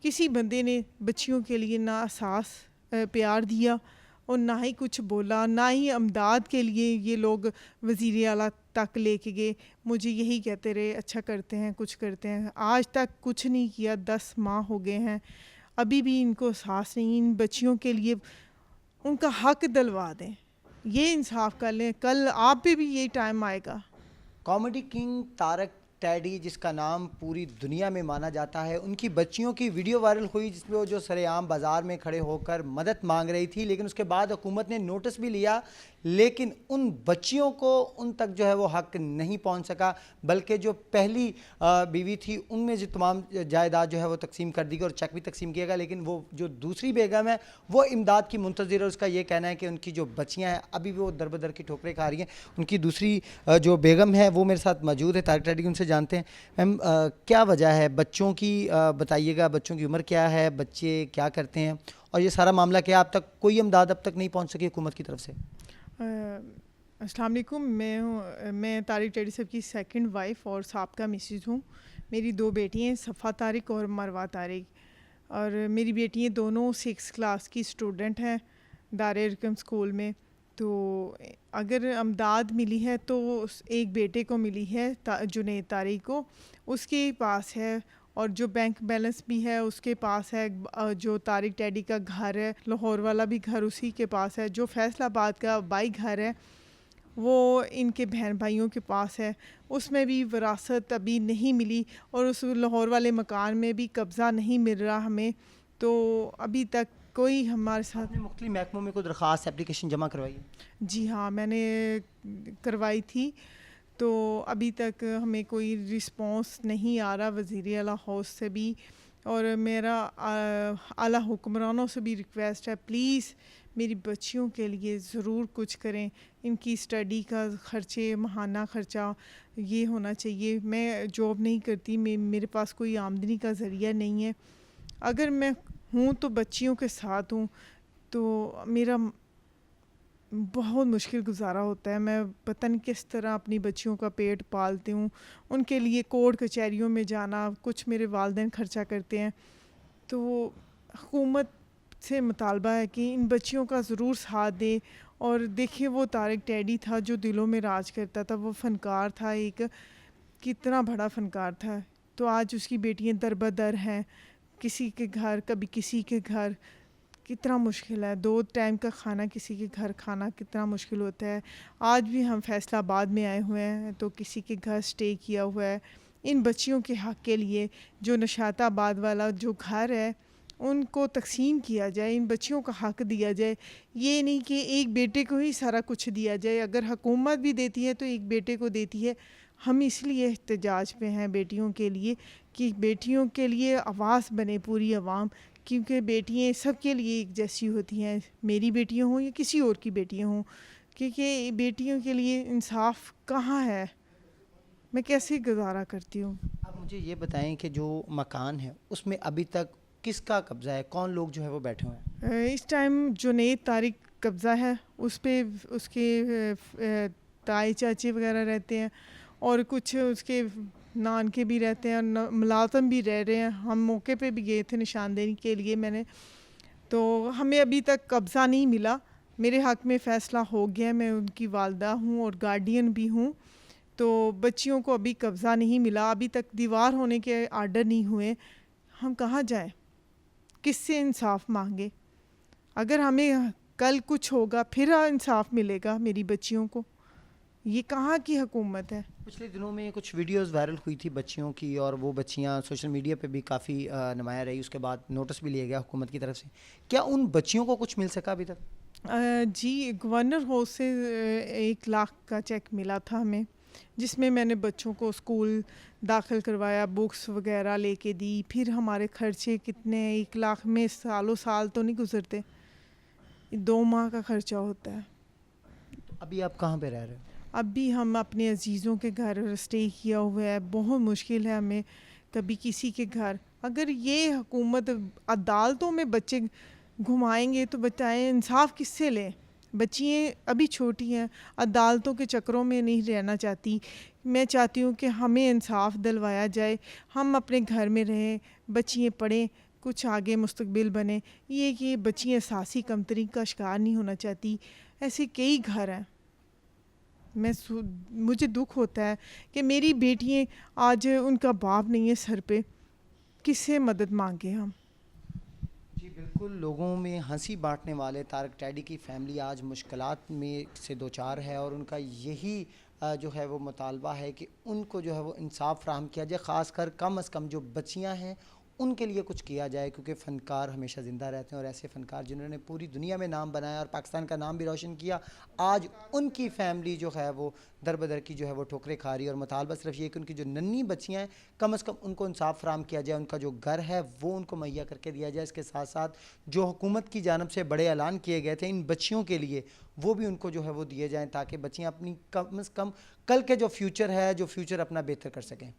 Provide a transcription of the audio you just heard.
کسی بندے نے بچیوں کے لیے نہ احساس پیار دیا اور نہ ہی کچھ بولا، نہ ہی امداد کے لیے یہ لوگ وزیر اعلیٰ تک لے کے گئے. مجھے یہی کہتے رہے اچھا کرتے ہیں کچھ کرتے ہیں، آج تک کچھ نہیں کیا. 10 ماہ ہو گئے ہیں، ابھی بھی ان کو احساس نہیں. ان بچیوں کے لیے ان کا حق دلوا دیں، یہ انصاف کر لیں. کل آپ پہ بھی یہی ٹائم آئے گا. کامیڈی کنگ طارق ٹیڈی، جس کا نام پوری دنیا میں مانا جاتا ہے، ان کی بچیوں کی ویڈیو وائرل ہوئی جس میں وہ جو سرے عام بازار میں کھڑے ہو کر مدد مانگ رہی تھی، لیکن اس کے بعد حکومت نے نوٹس بھی لیا، لیکن ان بچیوں کو ان تک جو ہے وہ حق نہیں پہنچ سکا، بلکہ جو پہلی بیوی تھی ان میں جو تمام جائیداد جو ہے وہ تقسیم کر دی گئی اور چیک بھی تقسیم کیا گیا، لیکن وہ جو دوسری بیگم ہے وہ امداد کی منتظر ہے. اس کا یہ کہنا ہے کہ ان کی جو بچیاں ہیں ابھی بھی وہ در بدر کی ٹھوکریں کھا رہی ہیں. ان کی دوسری جو بیگم ہے وہ میرے ساتھ موجود ہے، طارق ٹیڈی، ان سے جانتے ہیں. میم کیا وجہ ہے بچوں کی، بتائیے گا بچوں کی عمر کیا ہے، بچے کیا کرتے ہیں، اور یہ سارا معاملہ کیا اب تک کوئی امداد اب تک نہیں پہنچ سکی حکومت کی طرف سے؟ السلام علیکم. میں طارق ٹیڈی صاحب کی سیکنڈ وائف اور سابقہ مسز ہوں. میری 2 بیٹی ہیں، صفا طارق اور مروہ طارق، اور میری بیٹی دونوں 6 کلاس کی اسٹوڈنٹ ہیں دار ارقم اسکول میں. تو اگر امداد ملی ہے تو ایک بیٹے کو ملی ہے جنید طارق کو، اس کے پاس ہے، اور جو بینک بیلنس بھی ہے اس کے پاس ہے. جو طارق ٹیڈی کا گھر ہے لاہور والا بھی گھر اسی کے پاس ہے. جو فیصل آباد کا بائی گھر ہے وہ ان کے بہن بھائیوں کے پاس ہے، اس میں بھی وراثت ابھی نہیں ملی، اور اس لاہور والے مکان میں بھی قبضہ نہیں مل رہا ہمیں. تو ابھی تک کوئی ہمارے ساتھ. آپ نے مختلف محکموں میں کوئی درخواست اپلیکیشن جمع کروائی؟ جی ہاں، میں نے کروائی تھی، تو ابھی تک ہمیں کوئی رسپانس نہیں آ رہا وزیر اعلیٰ ہاؤس سے بھی. اور میرا اعلیٰ حکمرانوں سے بھی ریکویسٹ ہے، پلیز میری بچیوں کے لیے ضرور کچھ کریں. ان کی اسٹڈی کا خرچے، ماہانہ خرچہ یہ ہونا چاہیے. میں جاب نہیں کرتی، میرے پاس کوئی آمدنی کا ذریعہ نہیں ہے. اگر میں ہوں تو بچیوں کے ساتھ ہوں، تو میرا بہت مشکل گزارا ہوتا ہے. میں پتہ نہیں کس طرح اپنی بچیوں کا پیٹ پالتی ہوں. ان کے لیے کورٹ کچہریوں میں جانا، کچھ میرے والدین خرچہ کرتے ہیں. تو حکومت سے مطالبہ ہے کہ ان بچیوں کا ضرور ساتھ دے. اور دیکھیں وہ طارق ٹیڈی تھا جو دلوں میں راج کرتا تھا، وہ فنکار تھا، ایک کتنا بڑا فنکار تھا. تو آج اس کی بیٹیاں در بدر ہیں، کسی کے گھر کبھی کسی کے گھر. کتنا مشکل ہے 2 ٹائم کا کھانا کسی کے گھر کھانا کتنا مشکل ہوتا ہے. آج بھی ہم فیصل آباد میں آئے ہوئے ہیں تو کسی کے گھر سٹے کیا ہوا ہے. ان بچیوں کے حق کے لیے جو نشاط آباد والا جو گھر ہے ان کو تقسیم کیا جائے، ان بچیوں کا حق دیا جائے. یہ نہیں کہ ایک بیٹے کو ہی سارا کچھ دیا جائے. اگر حکومت بھی دیتی ہے تو ایک بیٹے کو دیتی ہے. ہم اس لیے احتجاج پہ ہیں بیٹیوں کے لیے، کہ بیٹیوں کے لیے آواز بنے پوری عوام، کیونکہ بیٹیاں سب کے لیے ایک جیسی ہوتی ہیں، میری بیٹیاں ہوں یا کسی اور کی بیٹیاں ہوں. کیونکہ بیٹیوں کے لیے انصاف کہاں ہے، میں کیسے گزارا کرتی ہوں. آپ مجھے یہ بتائیں کہ جو مکان ہے اس میں ابھی تک کس کا قبضہ ہے، کون لوگ جو ہے وہ بیٹھے ہوئے ہیں؟ اس ٹائم جنید طارق قبضہ ہے، اس پہ اس کے تائی چاچے وغیرہ رہتے ہیں، اور کچھ اس کے نان کے بھی رہتے ہیں، ملازم بھی رہ رہے ہیں. ہم موقع پہ بھی گئے تھے نشاندہی کے لیے میں نے، تو ہمیں ابھی تک قبضہ نہیں ملا. میرے حق میں فیصلہ ہو گیا، میں ان کی والدہ ہوں اور گارڈین بھی ہوں. تو بچیوں کو ابھی قبضہ نہیں ملا، ابھی تک دیوار ہونے کے آرڈر نہیں ہوئے. ہم کہاں جائیں، کس سے انصاف مانگے؟ اگر ہمیں کل کچھ ہوگا پھر انصاف ملے گا میری بچیوں کو. یہ کہاں کی حکومت ہے؟ پچھلے دنوں میں کچھ ویڈیوز وائرل ہوئی تھی بچیوں کی، اور وہ بچیاں سوشل میڈیا پہ بھی کافی نمایاں رہی. اس کے بعد نوٹس بھی لیا گیا حکومت کی طرف سے. کیا ان بچیوں کو کچھ مل سکا ابھی تک؟ جی، گورنر ہاؤس سے 1 لاکھ کا چیک ملا تھا ہمیں، جس میں میں نے بچوں کو اسکول داخل کروایا، بکس وغیرہ لے کے دی. پھر ہمارے خرچے کتنے، 1 لاکھ میں سالوں سال تو نہیں گزرتے، 2 ماہ کا خرچہ ہوتا ہے. ابھی آپ کہاں پہ رہ رہے ہیں؟ اب بھی ہم اپنے عزیزوں کے گھر اسٹے کیا ہوا ہے. بہت مشکل ہے ہمیں کبھی کسی کے گھر. اگر یہ حکومت عدالتوں میں بچے گھمائیں گے تو بتائیں انصاف کس سے لیں؟ بچیاں ابھی چھوٹی ہیں، عدالتوں کے چکروں میں نہیں رہنا چاہتی. میں چاہتی ہوں کہ ہمیں انصاف دلوایا جائے، ہم اپنے گھر میں رہیں، بچیاں پڑھیں. کچھ آگے مستقبل بنے. یہ کہ بچیاں احساسی کمتری کا شکار نہیں ہونا چاہتی. ایسے کئی گھر ہیں. مجھے دکھ ہوتا ہے کہ میری بیٹیاں آج ان کا باپ نہیں ہے سر پہ, کس سے مدد مانگے ہم. جی بالکل, لوگوں میں ہنسی بانٹنے والے طارق ٹیڈی کی فیملی آج مشکلات میں سے دوچار ہے, اور ان کا یہی جو ہے وہ مطالبہ ہے کہ ان کو جو ہے وہ انصاف فراہم کیا جائے, خاص کر کم از کم جو بچیاں ہیں ان کے لیے کچھ کیا جائے, کیونکہ فنکار ہمیشہ زندہ رہتے ہیں, اور ایسے فنکار جنہوں نے پوری دنیا میں نام بنایا اور پاکستان کا نام بھی روشن کیا, آج ان کی فیملی جو ہے وہ در بدر کی جو ہے وہ ٹھوکریں کھا رہی ہے. اور مطالبہ صرف یہ کہ ان کی جو ننھی بچیاں ہیں کم از کم ان کو انصاف فراہم کیا جائے, ان کا جو گھر ہے وہ ان کو مہیا کر کے دیا جائے. اس کے ساتھ ساتھ جو حکومت کی جانب سے بڑے اعلان کیے گئے تھے ان بچیوں کے لیے, وہ بھی ان کو جو ہے وہ دیے جائیں, تاکہ بچیاں اپنی کم از کم کل کے جو فیوچر ہے, جو فیوچر اپنا بہتر کر سکیں.